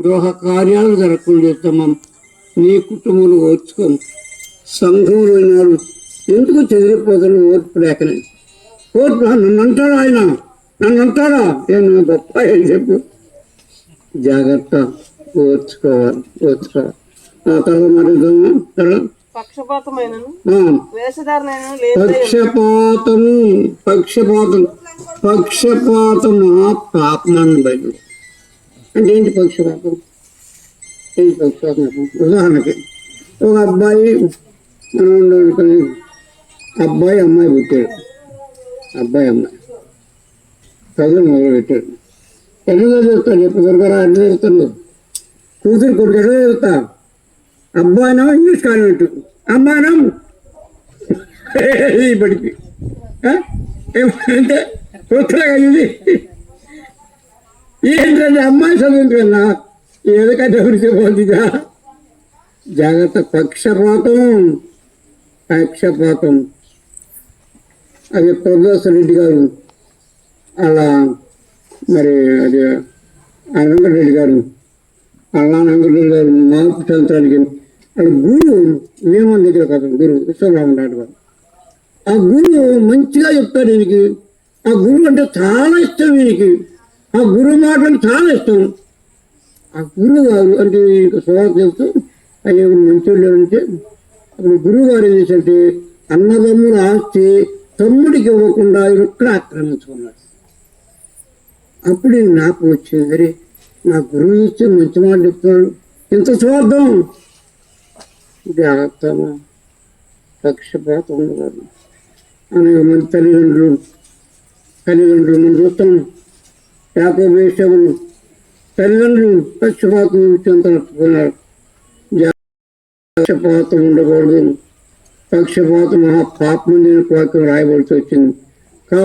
గృహ కార్యాలు జరగకుండా చేస్తామా, నీ కుటుంబంలో ఓర్చుకొని సంఘంలో నాడు ఎందుకు చెదిరిపోతాను ఓర్పు లేకనే. ఓర్పు నన్ను అంటాడా ఆయన, నన్ను అంటాడా నేను గొప్ప అని చెప్పు. జాగ్రత్త, ఓర్చుకోవాలి. ఆ తర్వాత మరి పక్షపాతము పాపమాన్ని బయట. అంటే ఏంటి పక్షపాతం? ఏంటి పక్షపాతం? ఉదాహరణకి ఒక అబ్బాయి అనుకుని అబ్బాయి అమ్మాయి పుట్టాడు. అమ్మాయి చదువు మొదలు పెట్టాడు. ఎట్లా చదువుతాడు? ఎప్పుడు దొరకరా ఎట్లా చదువుతాడు? కూతురు కొడుకు ఎట్లా చదువుతా? అబ్బాయినో ఇంగ్లీష్ కాన్వెంట్, అమ్మాయినో బడికి. ఏమంటే కొత్తగా ఇది ఏంటంటే అమ్మాయి చదువుతున్నా ఏదైనా ఎవరికి పోతుందిగా. జాగ్రత్త. పక్షపాతం అది ప్రొఫెసర్ రెడ్డి గారు అలా మరి అది వెంకటరెడ్డి గారు వెంకటరెడ్డి గారు మార్పు సంవత్సరానికి అది గురువు వేమన్ దగ్గర కదా, గురువు విశ్వరామ నాయుడు గారు. ఆ గురువు మంచిగా చెప్తాడు వీనికి. ఆ గురువు అంటే చాలా ఇష్టం వీనికి. ఆ గురువు మాటలు చాలా ఇష్టం. ఆ గురువు గారు అంటే స్వభావం చెప్తూ అయ్యే మంచోళ్ళు అంటే అప్పుడు గురువు గారు ఏం చేశారంటే అన్నదమ్ముల ఆస్తి తమ్ముడికి ఇవ్వకుండా ఇక్కడ ఆక్రమించుకున్నాడు. అప్పుడు నాకు వచ్చింది, అరే నా గురువు ఇచ్చి మంచి మాట చెప్తున్నాడు, ఇంత స్వార్థం. జాగ్రత్తమా, పక్షపాతం ఉండదు అని మన తల్లిదండ్రులు మనం చూస్తాం. యాకోబు వేషములు తల్లిదండ్రులు పక్షపాతం ఇచ్చేంత నట్టుకున్నారు. పక్షపాతం ఉండకూడదు. పక్షపాతం మహా పాపం వాక్యం రాయబడుతూ వచ్చింది.